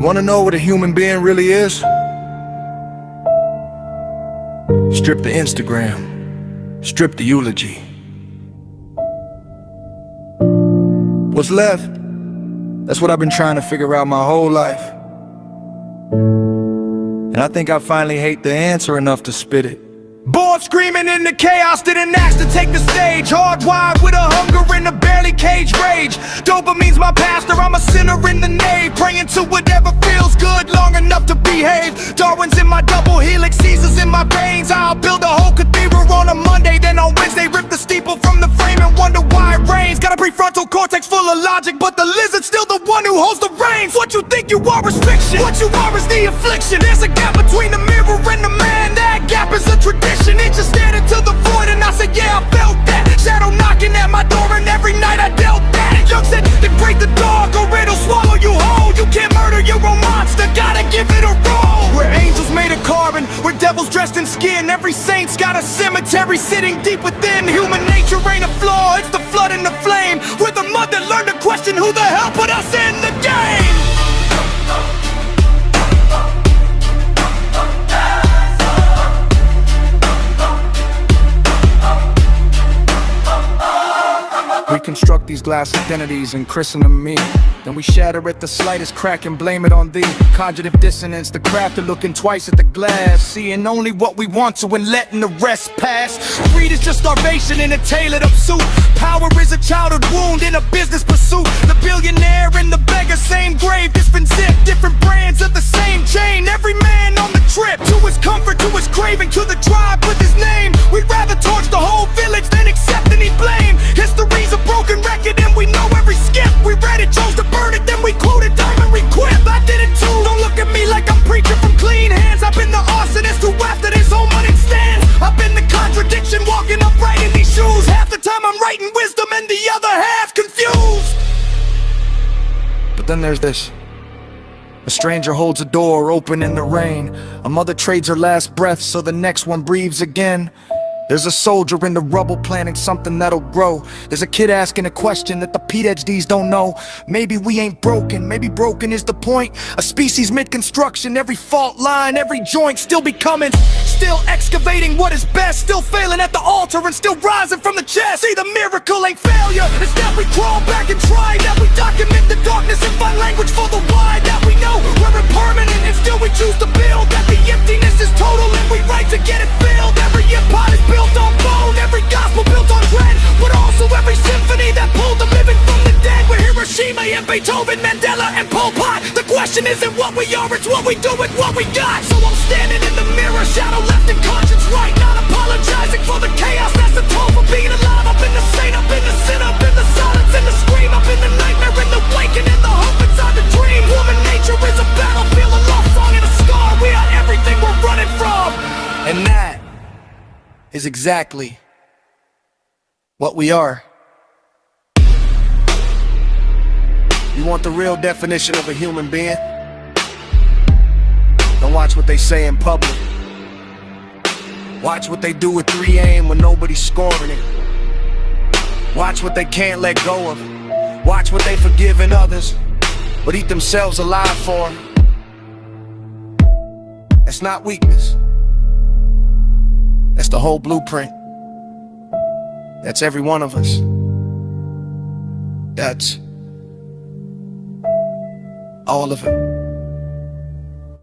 You wanna know what a human being really is? Strip the Instagram, strip the eulogy. What's left? That's what I've been trying to figure out my whole life. And I think I finally hate the answer enough to spit it. Born screaming in the chaos, didn't ask to take the stage. Hardwired with a hunger and a barely caged rage. Dopamine's my pastor, I'm a sinner in the nave, praying to whatever feels good long enough to behave. Darwin's in my double helix, Caesar's in my veins. I'll build a whole cathedral on a Monday, then on Wednesday rip the steeple from the frame and wonder why it rains. Got a prefrontal cortex full of logic, but the lizard's still the one who holds the reins. What you think you are is fiction, what you are is the affliction. There's a gap between the mirror and the man, that gap is a tradition. It just stared into the void and I said, yeah, I felt that. Shadow knocking at my door and every night I dealt that. Young said, then break the dog or it'll swallow you whole. You can't murder your own monster, gotta give it a roll. We're angels made of carbon, we're devils dressed in skin. Every saint's got a cemetery sitting deep within. Human nature ain't a flaw, it's the flood and the flame. We're the mud that learned to question who the hell put us in the game. We construct these glass identities and christen them me. Then we shatter at the slightest crack and blame it on thee. Cognitive dissonance, the craft of looking twice at the glass, seeing only what we want to and letting the rest pass. Greed is just starvation in a tailored up suit. Power is a childhood wound in a business pursuit. The billionaire and the beggar, same grave, different zip, different brands of the same chain. Every man on the trip, to his comfort, to his craving, to the tribe with his name. We'd rather torch the whole village than accept any blame. History's a broken record and we know every skip. We read it, chose to burn it, then we quoted diamond requip. I did it too, don't look at me like I'm preaching from clean hands. I've been the arsonist who after this whole money stands. I've been the contradiction, walking upright in these shoes. Half the time I'm writing wisdom and the other half confused. But then there's this. A stranger holds a door open in the rain. A mother trades her last breath so the next one breathes again. There's a soldier in the rubble planting something that'll grow. There's a kid asking a question that the PhDs don't know. Maybe we ain't broken, maybe broken is the point. A species mid-construction, every fault line, every joint still becoming. Still excavating what is best, still failing at the altar and still rising from the chest. See, the miracle ain't failure, it's that we crawl back and try. That we document the darkness and find language for the why. That we know we're impermanent and still we choose to build. That the emptiness is total and we write to get it filled. Every empire is built on bone, every gospel built on dread, but also every symphony that pulled the living from the dead. We're Hiroshima and Beethoven, Mandela and Pol Pot. The question isn't what we are, it's what we do with what we got. So I'm standing in the mirror, shadow left and conscience right, not apologizing for the chaos that's the toll for being alive. I've been the saint, I've been the sinner, I've been the silence and the scream. I've been the nightmare and the waking and the hope inside the dream. Human nature is a battlefield, a lost song and a scar. We are everything we're running from, and that is exactly what we are. You want the real definition of a human being? Don't watch what they say in public. Watch what they do at 3 a.m. when nobody's scoring it. Watch what they can't let go of. Watch what they forgive in others, but eat themselves alive for. That's not weakness. That's the whole blueprint. That's every one of us. That's all of it.